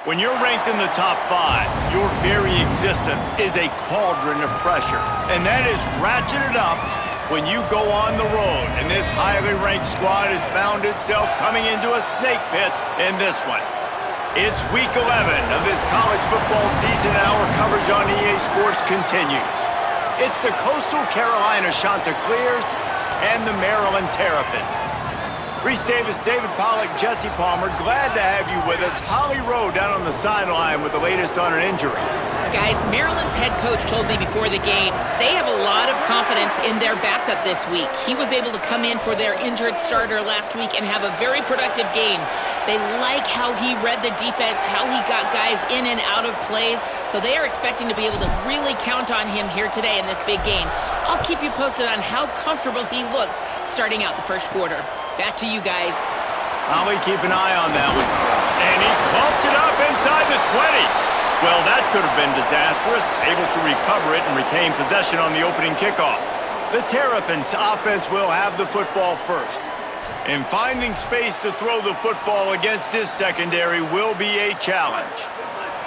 When you're ranked in the top 5, your very existence is a cauldron of pressure. And that is ratcheted up when you go on the road. And this highly ranked squad has found itself coming into a snake pit in this one. It's week 11 of this college football season, and our coverage on EA Sports continues. It's the Coastal Carolina Chanticleers and the Maryland Terrapins. Reese Davis, David Pollack, Jesse Palmer, glad to have you with us. Holly Rowe down on the sideline with the latest on an injury. Guys, Maryland's head coach told me before the game they have a lot of confidence in their backup this week. He was able to come in for their injured starter last week and have a very productive game. They like how he read the defense, how he got guys in and out of plays, so they are expecting to be able to really count on him here today in this big game. I'll keep you posted on how comfortable he looks starting out the first quarter. Back to you guys. Holly, keep an eye on that one. And he coughs it up inside the 20. Well, that could have been disastrous. Able to recover it and retain possession on the opening kickoff. The Terrapins offense will have the football first. And finding space to throw the football against this secondary will be a challenge.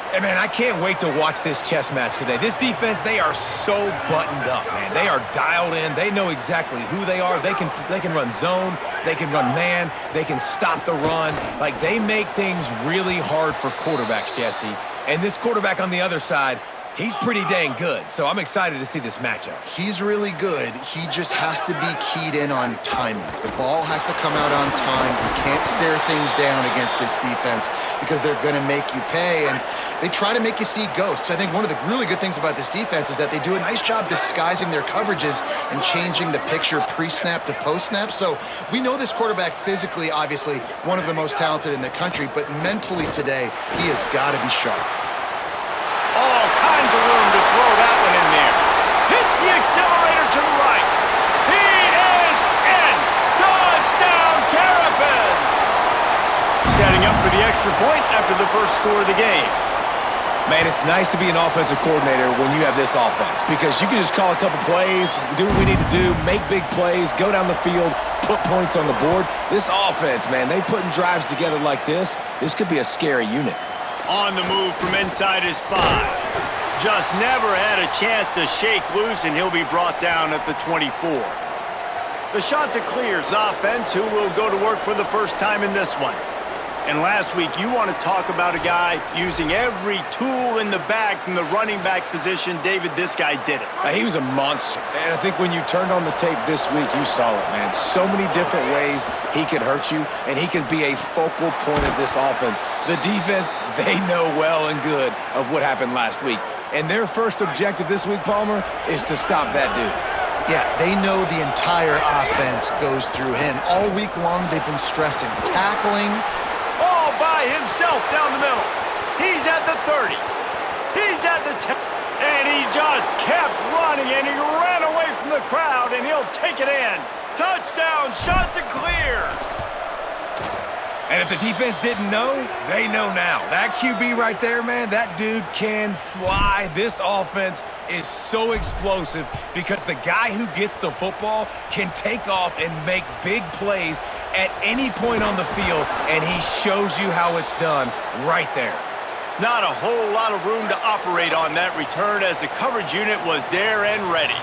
Hey, man, I can't wait to watch this chess match today. This defense, they are so buttoned up, man. They are dialed in. They know exactly who they are. They can run zone. They can run man. They can stop the run. Like, they make things really hard for quarterbacks, Jesse. And this quarterback on the other side, he's pretty dang good, so I'm excited to see this matchup. He's really good. He just has to be keyed in on timing. The ball has to come out on time. You can't stare things down against this defense because they're going to make you pay, and they try to make you see ghosts. I think one of the really good things about this defense is that they do a nice job disguising their coverages and changing the picture pre-snap to post-snap. So we know this quarterback physically, obviously, one of the most talented in the country, but mentally today, he has got to be sharp. All kinds of room to throw that one in there. Hits the accelerator to the right. He is in. Touchdown, Terrapins! Setting up for the extra point after the first score of the game. Man, it's nice to be an offensive coordinator when you have this offense because you can just call a couple plays, do what we need to do, make big plays, go down the field, put points on the board. This offense, man, they putting drives together like this could be a scary unit. On the move from inside his 5. Just never had a chance to shake loose, and he'll be brought down at the 24. The Chanticleers offense, who will go to work for the first time in this one. And last week, you want to talk about a guy using every tool in the bag from the running back position. David, this guy did it. He was a monster. And I think when you turned on the tape this week, you saw it, man. So many different ways he could hurt you, and he could be a focal point of this offense. The defense, they know well and good of what happened last week. And their first objective this week, Palmer, is to stop that dude. Yeah, they know the entire offense goes through him. All week long, they've been stressing, tackling, all by himself down the middle. He's at the 30. He's at the 10. And he just kept running, and he ran away from the crowd, and he'll take it in. Touchdown, Chanticleers! And if the defense didn't know, they know now. That QB right there, man, that dude can fly. This offense is so explosive because the guy who gets the football can take off and make big plays at any point on the field, and he shows you how it's done right there. Not a whole lot of room to operate on that return as the coverage unit was there and ready.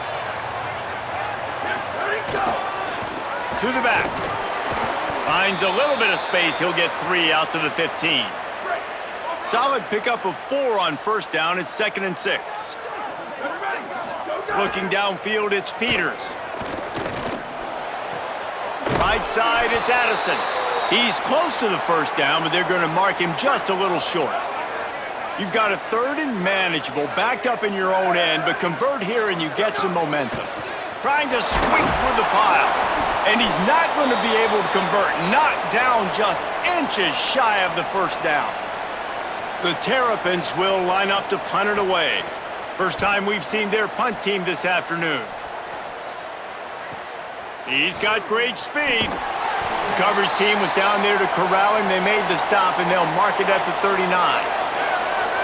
To the back. Finds a little bit of space. He'll get 3 out to the 15. Solid pickup of 4 on first down. It's 2nd and 6. Looking downfield, it's Peters. Right side, it's Addison. He's close to the first down, but they're going to mark him just a little short. You've got a 3rd and manageable, backed up in your own end, but convert here and you get some momentum. Trying to squeak through the pile. And he's not going to be able to convert. Knocked down just inches shy of the first down. The Terrapins will line up to punt it away. First time we've seen their punt team this afternoon. He's got great speed. The coverage team was down there to corral him. They made the stop, and they'll mark it at the 39.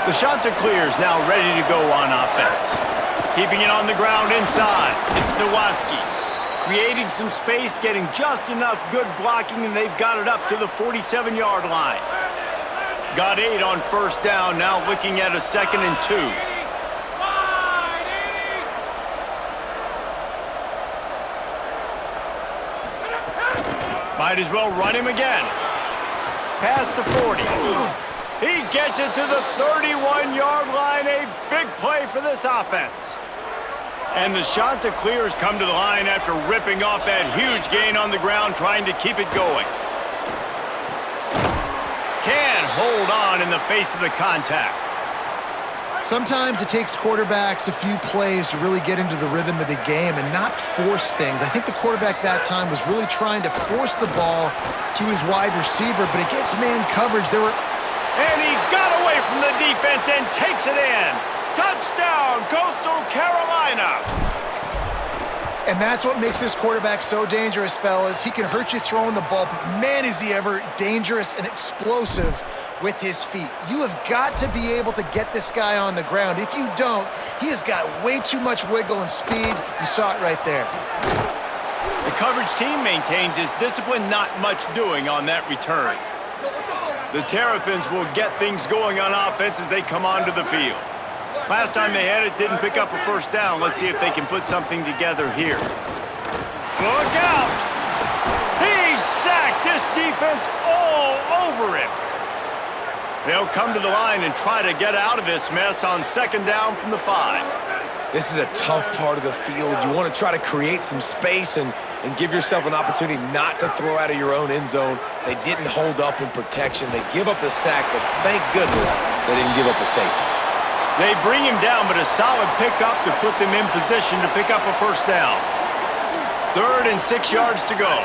The Chanticleers now ready to go on offense. Keeping it on the ground inside. It's Nowaski. Creating some space, getting just enough good blocking, and they've got it up to the 47-yard line. Got 8 on first down, now looking at a 2nd and 2. Might as well run him again. Past the 40. He gets it to the 31-yard line. A big play for this offense. And the Chanticleers come to the line after ripping off that huge gain on the ground, trying to keep it going. Can't hold on in the face of the contact. Sometimes it takes quarterbacks a few plays to really get into the rhythm of the game and not force things. I think the quarterback that time was really trying to force the ball to his wide receiver, but against man coverage, there were... And he got away from the defense and takes it in. Touchdown, Coastal Carolina. And that's what makes this quarterback so dangerous, fellas. He can hurt you throwing the ball, but man, is he ever dangerous and explosive with his feet. You have got to be able to get this guy on the ground. If you don't, he has got way too much wiggle and speed. You saw it right there. The coverage team maintains its discipline, not much doing on that return. The Terrapins will get things going on offense as they come onto the field. Last time they had it, didn't pick up a first down. Let's see if they can put something together here. Look out! He sacked this defense all over him. They'll come to the line and try to get out of this mess on 2nd down from the 5. This is a tough part of the field. You want to try to create some space and give yourself an opportunity not to throw out of your own end zone. They didn't hold up in protection. They give up the sack, but thank goodness they didn't give up a safety. They bring him down, but a solid pickup to put them in position to pick up a first down. 3rd and 6 yards to go.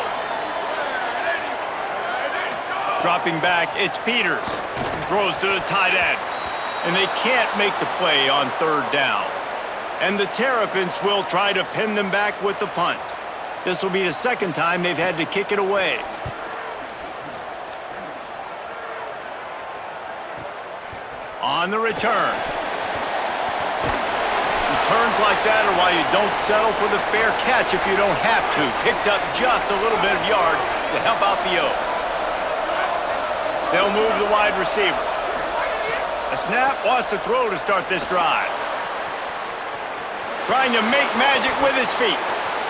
Dropping back, it's Peters. Throws to the tight end. And they can't make the play on 3rd down. And the Terrapins will try to pin them back with the punt. This will be the 2nd time they've had to kick it away. On the return. Returns like that are why you don't settle for the fair catch if you don't have to. Picks up just a little bit of yards to help out the O. They'll move the wide receiver. A snap, wants to throw to start this drive. Trying to make magic with his feet.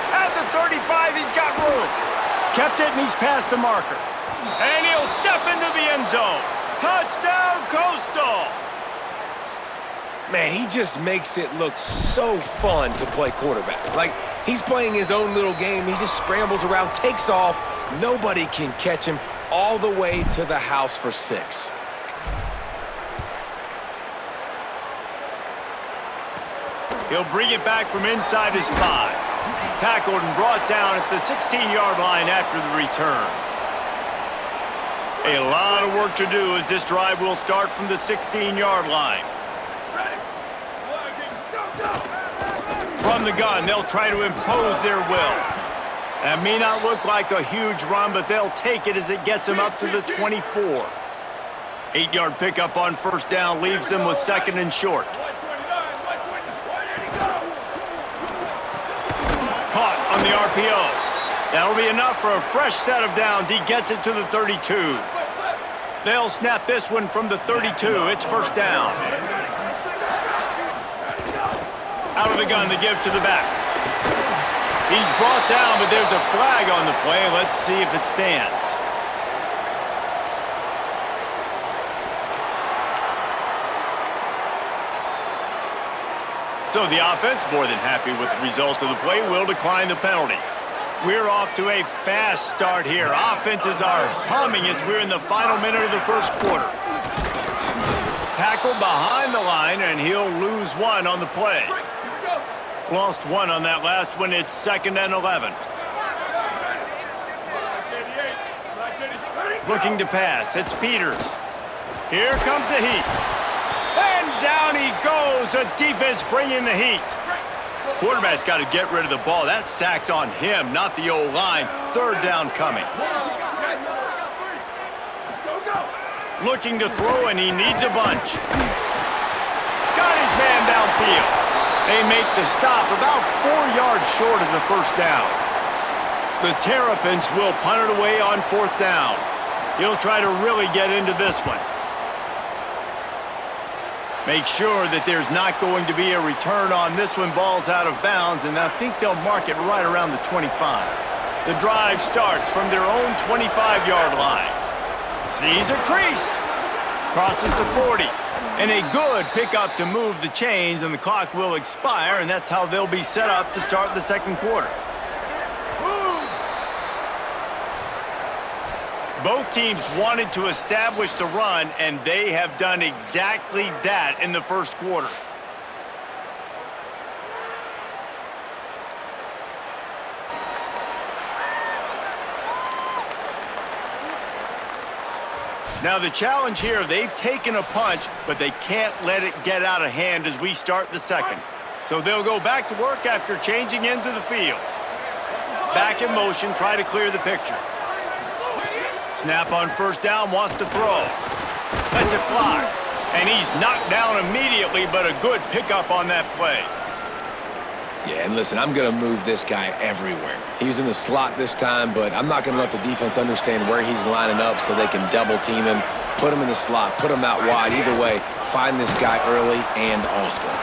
At the 35, he's got room. Kept it, and he's past the marker. And he'll step into the end zone. Touchdown, Coastal! Man, he just makes it look so fun to play quarterback. Like, he's playing his own little game. He just scrambles around, takes off. Nobody can catch him all the way to the house for 6. He'll bring it back from inside his 5. Tackled and brought down at the 16-yard line after the return. A lot of work to do as this drive will start from the 16-yard line. From the gun, they'll try to impose their will. That may not look like a huge run, but they'll take it as it gets them up to the 24. 8-yard pickup on first down leaves them with 2nd and short. Caught on the RPO. That'll be enough for a fresh set of downs. He gets it to the 32. They'll snap this one from the 32. It's first down. Out of the gun to give to the back. He's brought down, but there's a flag on the play. Let's see if it stands. So the offense, more than happy with the result of the play, will decline the penalty. We're off to a fast start here. Offenses are humming as we're in the final minute of the first quarter. Tackled behind the line, and he'll lose 1 on the play. Lost 1 on that last one. It's 2nd and 11. Looking to pass. It's Peters. Here comes the heat. And down he goes. The defense bringing the heat. Quarterback's got to get rid of the ball. That sack's on him, not the O-line. 3rd down coming. Looking to throw, and he needs a bunch. Got his man downfield. They make the stop about 4 yards short of the first down. The Terrapins will punt it away on 4th down. He'll try to really get into this one. Make sure that there's not going to be a return on this when ball's out of bounds, and I think they'll mark it right around the 25. The drive starts from their own 25-yard line. Sees a crease. Crosses the 40. And a good pickup to move the chains, and the clock will expire, and that's how they'll be set up to start the second quarter. Both teams wanted to establish the run, and they have done exactly that in the first quarter. Now the challenge here, they've taken a punch, but they can't let it get out of hand as we start the second. So they'll go back to work after changing into the field. Back in motion, try to clear the picture. Snap on first down, wants to throw. Lets it fly. And he's knocked down immediately, but a good pickup on that play. Yeah, and listen, I'm going to move this guy everywhere. He's in the slot this time, but I'm not going to let the defense understand where he's lining up so they can double-team him, put him in the slot, put him out wide. Either way, find this guy early and often.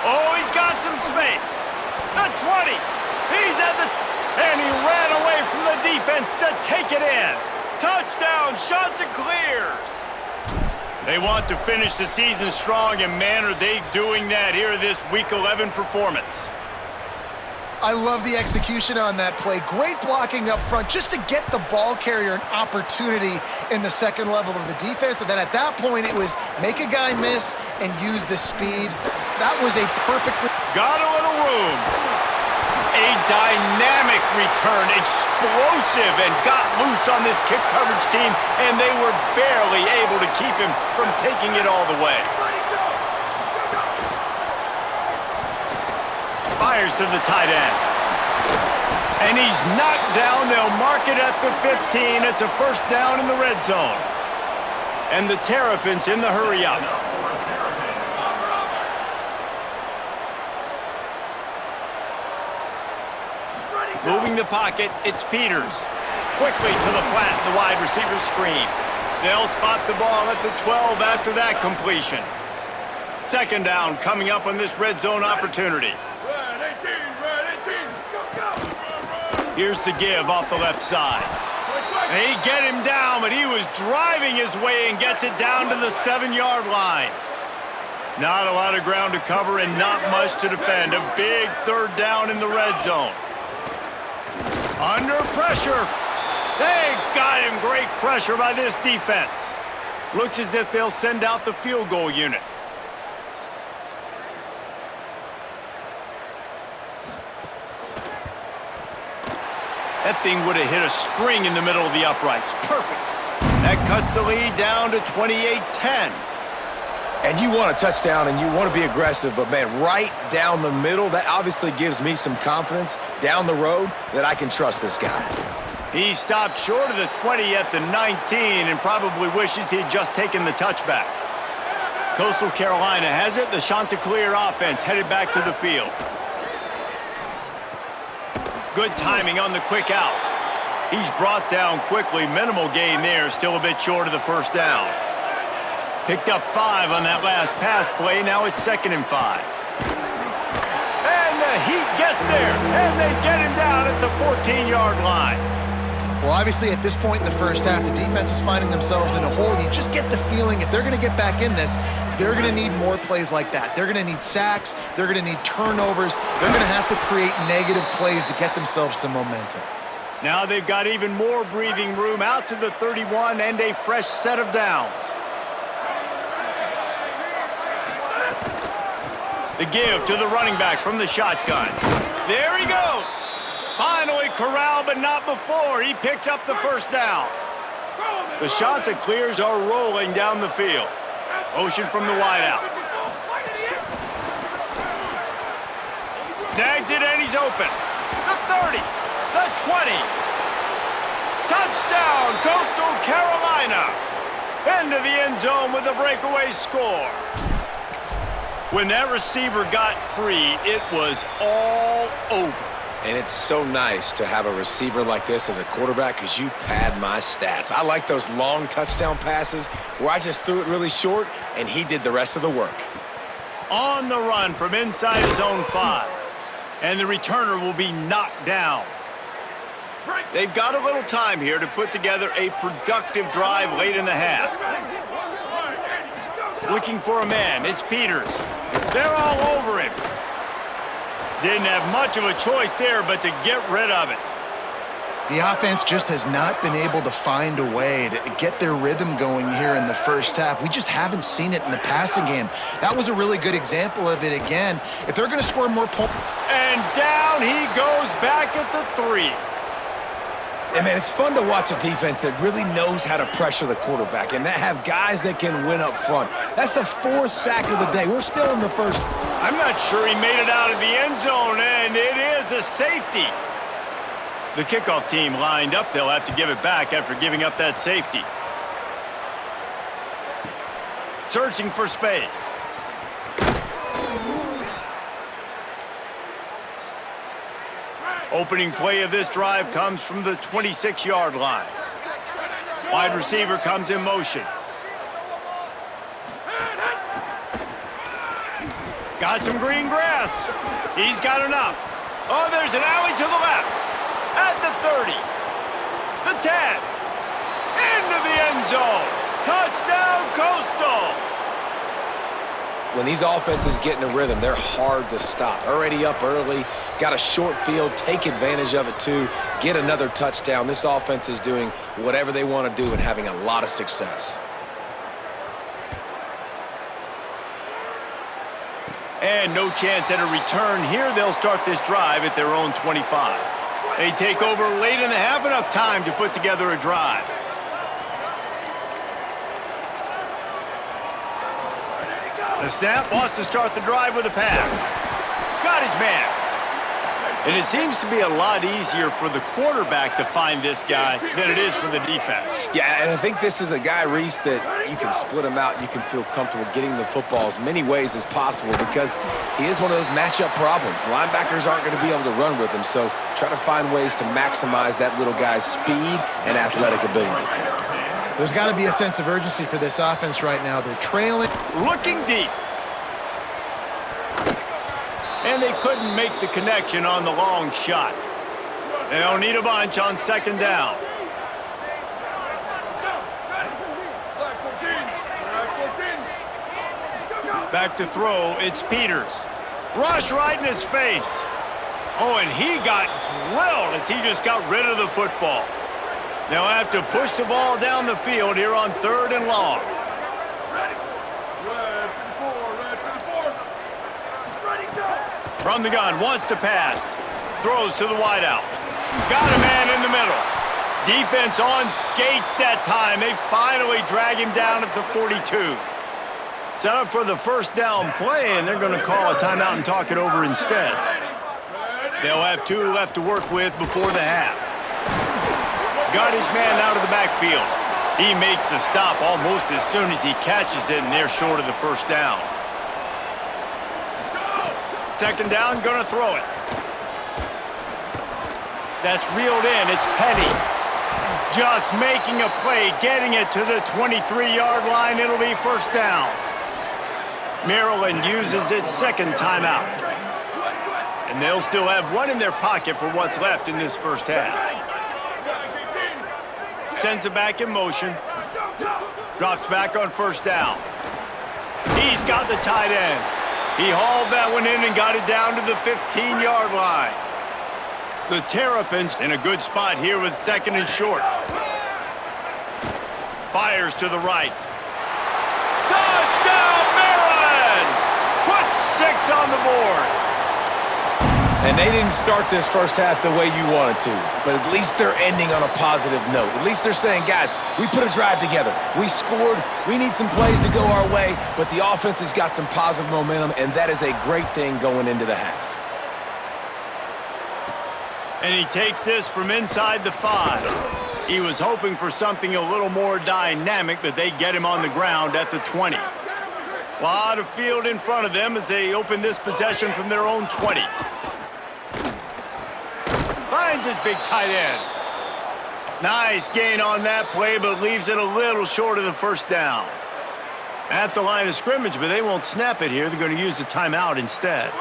Oh, he's got some space. The 20. He's at the... And he ran away from the defense to take it in. Touchdown, Chanticleers. They want to finish the season strong, and man, are they doing that here this Week 11 performance. I love the execution on that play. Great blocking up front just to get the ball carrier an opportunity in the second level of the defense. And then at that point, it was make a guy miss and use the speed. That was a perfectly... Got a little room. A dynamic return, explosive, and got loose on this kick coverage team, and they were barely able to keep him from taking it all the way. Fires to the tight end. And he's knocked down. They'll mark it at the 15. It's a first down in the red zone. And the Terrapins in the hurry-up. Moving the pocket, it's Peters. Quickly to the flat, the wide receiver screen. They'll spot the ball at the 12 after that completion. Second down coming up on this red zone opportunity. Here's the give off the left side. They get him down, but he was driving his way and gets it down to the 7-yard line. Not a lot of ground to cover and not much to defend. A big third down in the red zone. Under pressure. They got him. Great pressure by this defense. Looks as if they'll send out the field goal unit. That thing would have hit a string in the middle of the uprights. Perfect. That cuts the lead down to 28-10. And you want a touchdown and you want to be aggressive, but man, right down the middle, that obviously gives me some confidence down the road that I can trust this guy. He stopped short of the 20 at the 19 and probably wishes he'd just taken the touchback. Coastal Carolina has it. The Chanticleer offense headed back to the field. Good timing on the quick out. He's brought down quickly. Minimal gain there. Still a bit short of the first down. Picked up 5 on that last pass play. Now it's 2nd and 5. And the Heat gets there. And they get him down at the 14-yard line. Well, obviously, at this point in the first half, the defense is finding themselves in a hole. You just get the feeling if they're going to get back in this, they're going to need more plays like that. They're going to need sacks. They're going to need turnovers. They're going to have to create negative plays to get themselves some momentum. Now they've got even more breathing room out to the 31 and a fresh set of downs. The give to the running back from the shotgun. There he goes. Finally corralled, but not before. He picked up the first down. The Chanticleers are rolling down the field. Motion from the wideout. Snags it, and he's open. The 30, the 20. Touchdown, Coastal Carolina. Into the end zone with a breakaway score. When that receiver got free, it was all over. And it's so nice to have a receiver like this as a quarterback because you pad my stats. I like those long touchdown passes where I just threw it really short and he did the rest of the work. On the run from inside his own 5. And the returner will be knocked down. They've got a little time here to put together a productive drive late in the half. Looking for a man, it's Peters. They're all over him. Didn't have much of a choice there but to get rid of it. The offense just has not been able to find a way to get their rhythm going here in the first half. We just haven't seen it in the passing game. That was a really good example of it again. If they're going to score more points. And down he goes back at the 3. And, man, it's fun to watch a defense that really knows how to pressure the quarterback and that have guys that can win up front. That's the 4th sack of the day. We're still in the first. I'm not sure he made it out of the end zone, and it is a safety. The kickoff team lined up. They'll have to give it back after giving up that safety. Searching for space. Opening play of this drive comes from the 26-yard line. Wide receiver comes in motion. Got some green grass. He's got enough. Oh, there's an alley to the left. At the 30. The 10. Into the end zone. Touchdown, Coastal. When these offenses get in a rhythm, they're hard to stop. Already up early, got a short field, take advantage of it too, get another touchdown. This offense is doing whatever they want to do and having a lot of success. And no chance at a return here. They'll start this drive at their own 25. They take over late in the half, enough time to put together a drive. The snap wants to start the drive with a pass. Got his man. And it seems to be a lot easier for the quarterback to find this guy than it is for the defense. Yeah, and I think this is a guy, Reese, that you can split him out. You can feel comfortable getting the football as many ways as possible because he is one of those matchup problems. Linebackers aren't going to be able to run with him, so try to find ways to maximize that little guy's speed and athletic ability. There's got to be a sense of urgency for this offense right now. They're trailing. Looking deep. And they couldn't make the connection on the long shot. They'll need a bunch on second down. Back to throw, it's Peters. Rush right in his face. Oh, and he got drilled as he just got rid of the football. They'll have to push the ball down the field here on 3rd and long. From the gun, wants to pass. Throws to the wideout. Got a man in the middle. Defense on skates that time. They finally drag him down at the 42. Set up for the first down play, and they're going to call a timeout and talk it over instead. They'll have 2 left to work with before the half. Got his man out of the backfield. He makes the stop almost as soon as he catches it, and they're short of the first down. Second down, gonna throw it. That's reeled in, it's Petty. Just making a play, getting it to the 23-yard line. It'll be first down. Maryland uses its second timeout. And they'll still have one in their pocket for what's left in this first half. Sends it back in motion. Drops back on first down. He's got the tight end. He hauled that one in and got it down to the 15-yard line. The Terrapins in a good spot here with second and short. Fires to the right. Touchdown, Maryland! Put 6 on the board. And they didn't start this first half the way you wanted to, but at least they're ending on a positive note. At least they're saying, guys, we put a drive together. We scored. We need some plays to go our way, but the offense has got some positive momentum, and that is a great thing going into the half. And he takes this from inside the 5. He was hoping for something a little more dynamic, but they get him on the ground at the 20. A lot of field in front of them as they open this possession from their own 20. finds his big tight end. Nice gain on that play, but leaves it a little short of the first down. At the line of scrimmage, but they won't snap it here. They're going to use the timeout instead.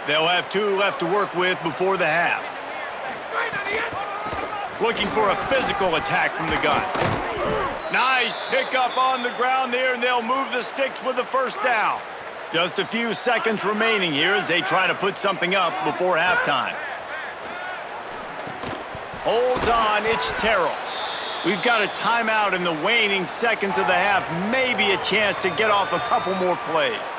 They'll have 2 left to work with before the half. Looking for a physical attack from the gun. Nice pickup on the ground there, and they'll move the sticks with the first down. Just a few seconds remaining here as they try to put something up before halftime. Holds on, it's Terrell. We've got a timeout in the waning seconds of the half. Maybe a chance to get off a couple more plays.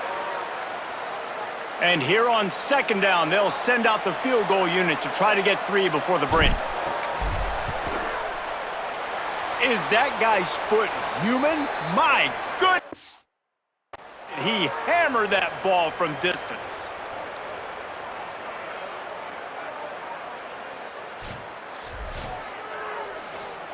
And here on second down, they'll send out the field goal unit to try to get 3 before the break. Is that guy's foot human? My goodness! He hammered that ball from distance.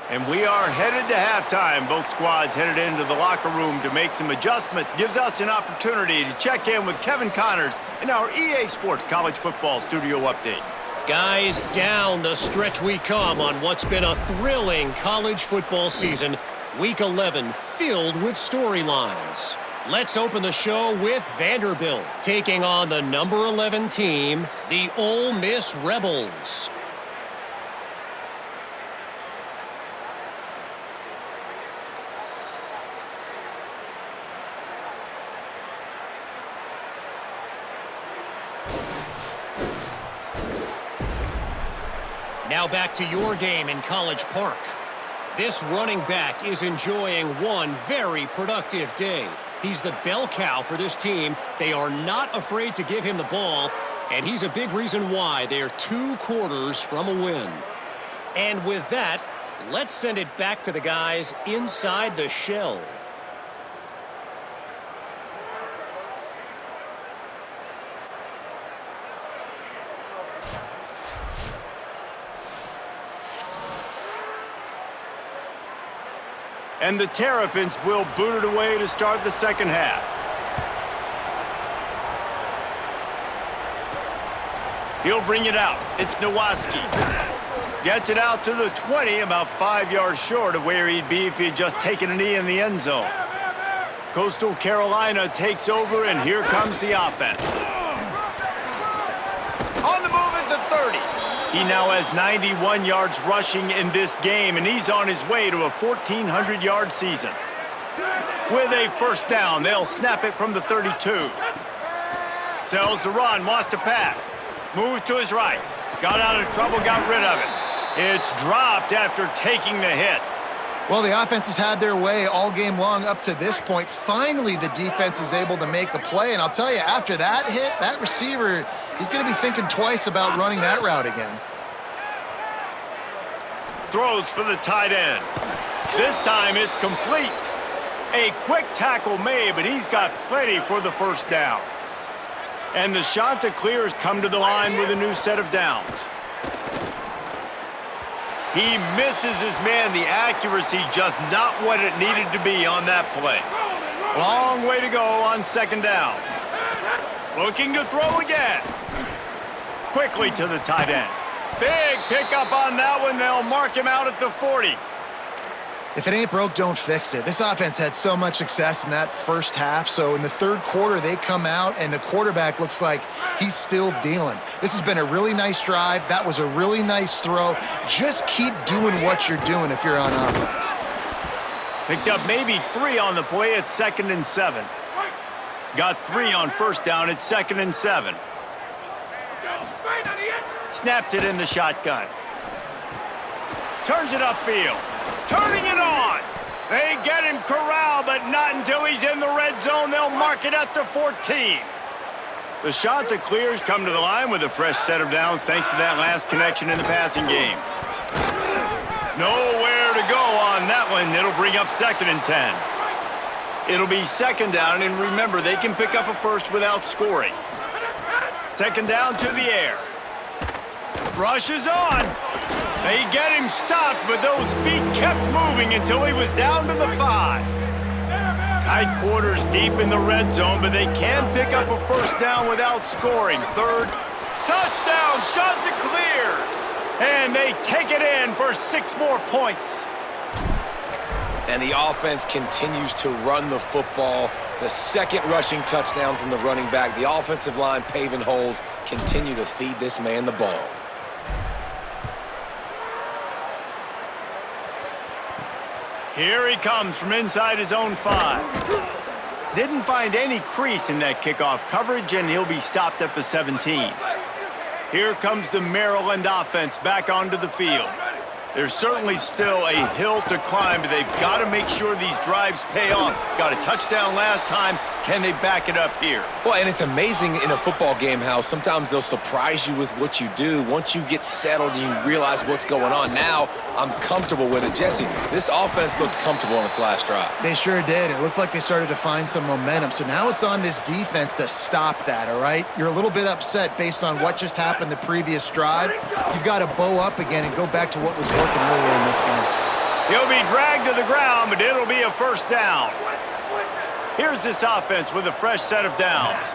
And we are headed to halftime. Both squads headed into the locker room to make some adjustments. Gives us an opportunity to check in with Kevin Connors in our EA Sports College Football Studio Update. Guys, down the stretch we come on what's been a thrilling college football season. Week 11 filled with storylines. Let's open the show with Vanderbilt taking on the number 11 team, the Ole Miss Rebels. Now back to your game in College Park. This running back is enjoying one very productive day. He's the bell cow for this team. They are not afraid to give him the ball, and he's a big reason why they're 2 quarters from a win. And with that, let's send it back to the guys inside the shell. And the Terrapins will boot it away to start the second half. He'll bring it out. It's Nowaski. Gets it out to the 20, about 5 yards short of where he'd be if he had just taken a knee in the end zone. Coastal Carolina takes over, and here comes the offense. On the move at the 30. He now has 91 yards rushing in this game, and he's on his way to a 1,400-yard season. With a first down, they'll snap it from the 32. Sells the run, wants to pass. Moves to his right. Got out of trouble, got rid of it. It's dropped after taking the hit. Well, the offense has had their way all game long up to this point. Finally, the defense is able to make a play, and I'll tell you, after that hit, that receiver, he's going to be thinking twice about running that route again. Throws for the tight end. This time it's complete. A quick tackle made, but he's got plenty for the first down. And the Chanticleers come to the line with a new set of downs. He misses his man. The accuracy just not what it needed to be on that play. Long way to go on second down. Looking to throw again. Quickly to the tight end. Big pickup on that one. They'll mark him out at the 40. If it ain't broke, don't fix it. This offense had so much success in that first half, so in the third quarter, they come out, and the quarterback looks like he's still dealing. This has been a really nice drive. That was a really nice throw. Just keep doing what you're doing if you're on offense. Picked up maybe 3 on the play at 2nd and 7. Got 3 on first down at 2nd and 7. Snaps it in the shotgun. Turns it upfield. Turning it on. They get him corralled, but not until he's in the red zone. They'll mark it at the 14. The Chanticleers come to the line with a fresh set of downs thanks to that last connection in the passing game. Nowhere to go on that one. It'll bring up 2nd and 10. It'll be second down, and remember, they can pick up a first without scoring. Second down to the air. Rush is on. They get him stopped, but those feet kept moving until he was down to the 5. Tight quarters deep in the red zone, but they can pick up a first down without scoring. Third, touchdown, Chanticleers. And they take it in for 6 more points. And the offense continues to run the football. The second rushing touchdown from the running back. The offensive line paving holes. Continue to feed this man the ball. Here he comes from inside his own 5. Didn't find any crease in that kickoff coverage, and he'll be stopped at the 17. Here comes the Maryland offense back onto the field. There's certainly still a hill to climb, but they've got to make sure these drives pay off. Got a touchdown last time. Can they back it up here? Well, and it's amazing in a football game how sometimes they'll surprise you with what you do. Once you get settled and you realize what's going on, now I'm comfortable with it. Jesse, this offense looked comfortable on its last drive. They sure did. It looked like they started to find some momentum. So now it's on this defense to stop that, all right? You're a little bit upset based on what just happened the previous drive. You've got to bow up again and go back to what was working earlier in this game. He'll be dragged to the ground, but it'll be a first down. Here's this offense with a fresh set of downs.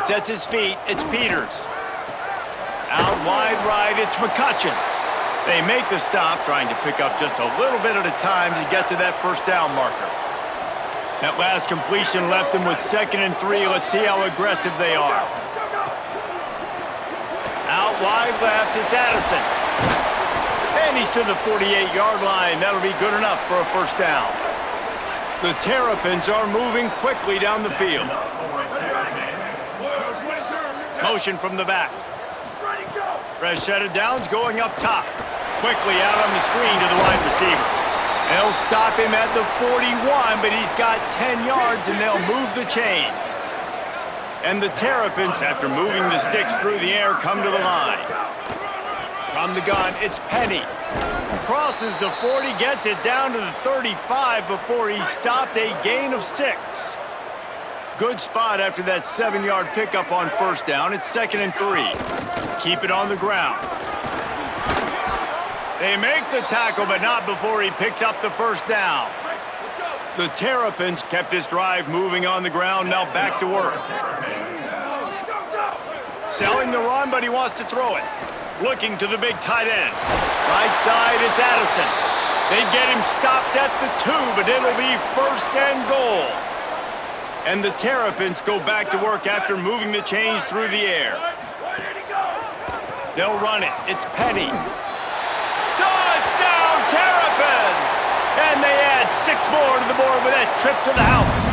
Sets his feet, it's Peters. Out wide right, it's McCutcheon. They make the stop, trying to pick up just a little bit at a time to get to that first down marker. That last completion left them with 2nd and 3. Let's see how aggressive they are. Out wide left, it's Addison. And he's to the 48-yard line. That'll be good enough for a first down. The Terrapins are moving quickly down the field. Motion from the back. Fresh set of downs going up top. Quickly out on the screen to the wide receiver. They'll stop him at the 41, but he's got 10 yards, and they'll move the chains. And the Terrapins, after moving the sticks through the air, come to the line. From the gun, it's Penny. Crosses the 40, gets it down to the 35 before he's stopped, a gain of 6. Good spot after that 7-yard pickup on first down. It's 2nd and 3. Keep it on the ground. They make the tackle, but not before he picks up the first down. The Terrapins kept this drive moving on the ground, now back to work. Selling the run, but he wants to throw it. Looking to the big tight end. Right side, it's Addison. They get him stopped at the 2, but it'll be 1st and goal. And the Terrapins go back to work after moving the chains through the air. They'll run it. It's Penny. Touchdown, Terrapins! And they add 6 more to the board with that trip to the house.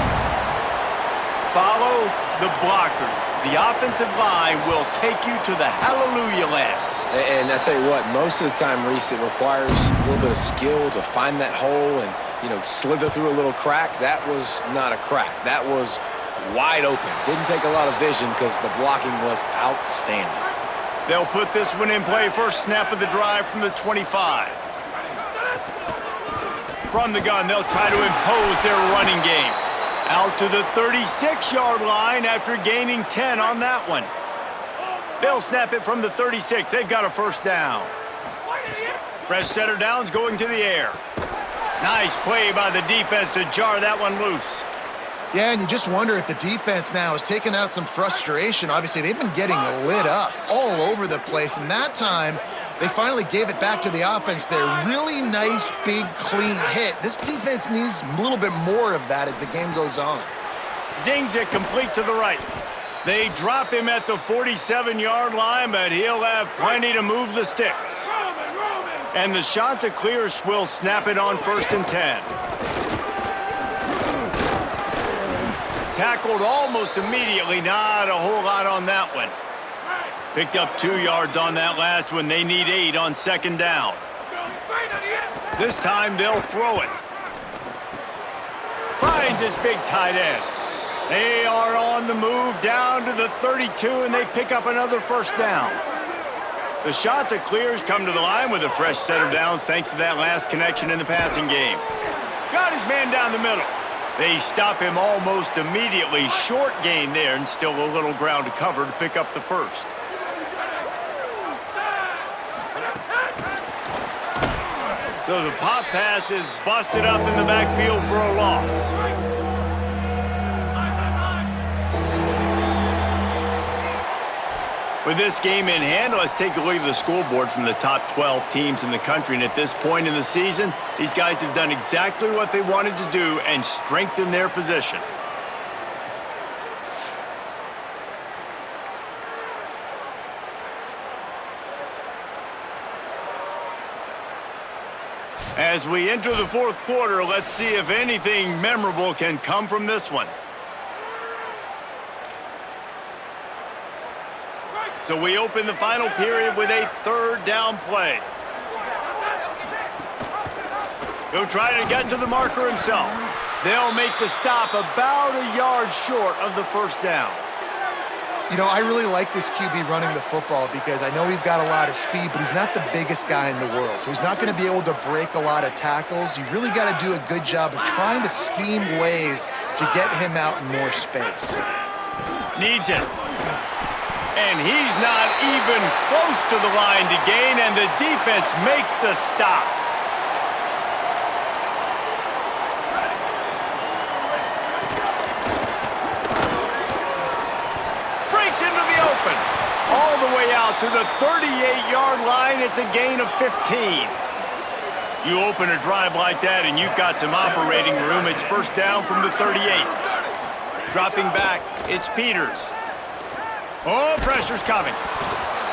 Follow the blockers. The offensive line will take you to the hallelujah land. And I tell you what, most of the time, Reese, it requires a little bit of skill to find that hole and, slither through a little crack. That was not a crack. That was wide open. Didn't take a lot of vision because the blocking was outstanding. They'll put this one in play. First snap of the drive from the 25. From the gun, they'll try to impose their running game. Out to the 36-yard line after gaining 10 on that one. They'll snap it from the 36. They've got a first down. Fresh set of downs going to the air. Nice play by the defense to jar that one loose. Yeah, and you just wonder if the defense now has taken out some frustration. Obviously, they've been getting lit up all over the place, and that time, they finally gave it back to the offense there. Really nice, big, clean hit. This defense needs a little bit more of that as the game goes on. Zings it complete to the right. They drop him at the 47-yard line, but he'll have plenty to move the sticks. And the Chanticleers will snap it on 1st and 10. Tackled almost immediately, not a whole lot on that one. Picked up 2 yards on that last one. They need 8 on 2nd down. This time they'll throw it. Finds his big tight end. They are on the move down to the 32, and they pick up another first down. The Chanticleers come to the line with a fresh set of downs thanks to that last connection in the passing game. Got his man down the middle. They stop him almost immediately. Short gain there, and still a little ground to cover to pick up the first. So the pop pass is busted up in the backfield for a loss. With this game in hand, let's take a look at the scoreboard from the top 12 teams in the country. And at this point in the season, these guys have done exactly what they wanted to do and strengthened their position. As we enter the fourth quarter, let's see if anything memorable can come from this one. So we open the final period with a third down play. He'll try to get to the marker himself. They'll make the stop about a yard short of the first down. You know, I really like this QB running the football because I know he's got a lot of speed, but he's not the biggest guy in the world. So he's not going to be able to break a lot of tackles. You really got to do a good job of trying to scheme ways to get him out in more space. Needs it. And he's not even close to the line to gain, and the defense makes the stop. Breaks into the open. All the way out to the 38-yard line. It's a gain of 15. You open a drive like that, and you've got some operating room. It's first down from the 38. Dropping back, it's Peters. Oh, pressure's coming.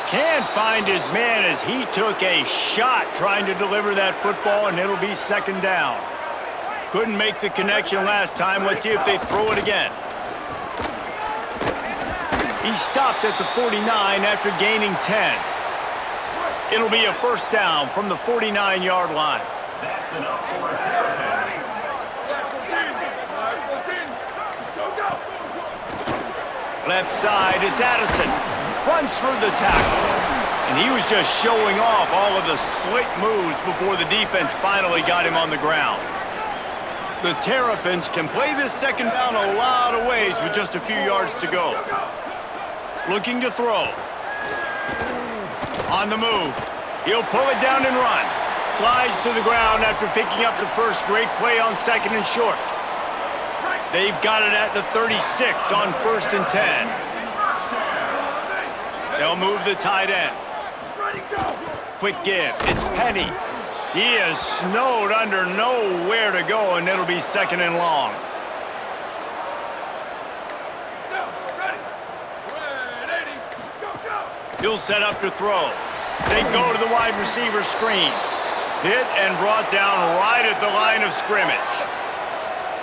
Can't find his man as he took a shot trying to deliver that football, and it'll be second down. Couldn't make the connection last time. Let's see if they throw it again. He stopped at the 49 after gaining 10. It'll be a first down from the 49-yard line. Left side is Addison. Runs through the tackle. And he was just showing off all of the slick moves before the defense finally got him on the ground. The Terrapins can play this second down a lot of ways with just a few yards to go. Looking to throw. On the move. He'll pull it down and run. Slides to the ground after picking up the first great play on second and short. They've got it at the 36 on first and 10. They'll move the tight end. Quick give. It's Penny. He is snowed under nowhere to go, and it'll be second and long. He'll set up to throw. They go to the wide receiver screen. Hit and brought down right at the line of scrimmage.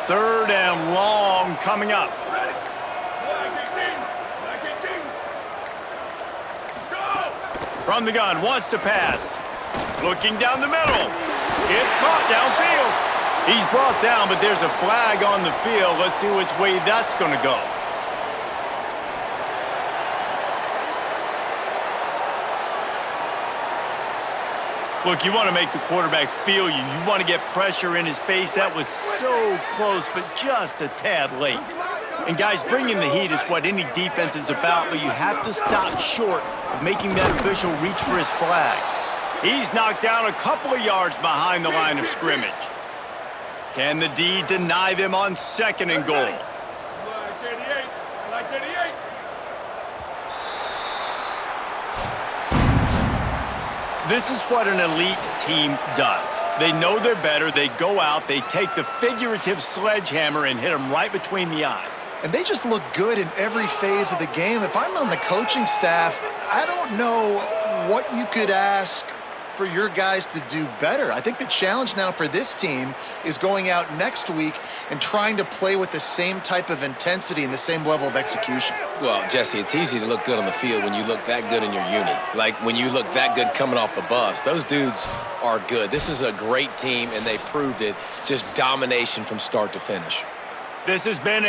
Third and long coming up. From the gun, wants to pass. Looking down the middle. It's caught downfield. He's brought down, but there's a flag on the field. Let's see which way that's going to go. Look, you want to make the quarterback feel you. You want to get pressure in his face. That was so close, but just a tad late. And guys, bringing the heat is what any defense is about, but you have to stop short of making that official reach for his flag. He's knocked down a couple of yards behind the line of scrimmage. Can the D deny them on second and goal? This is what an elite team does. They know they're better. They go out. They take the figurative sledgehammer and hit them right between the eyes. And they just look good in every phase of the game. If I'm on the coaching staff, I don't know what you could ask for your guys to do better. I think the challenge now for this team is going out next week and trying to play with the same type of intensity and the same level of execution. Well, Jesse, it's easy to look good on the field when you look that good in your unit. Like when you look that good coming off the bus. Those dudes are good. This is a great team, and they proved it. Just domination from start to finish. This has been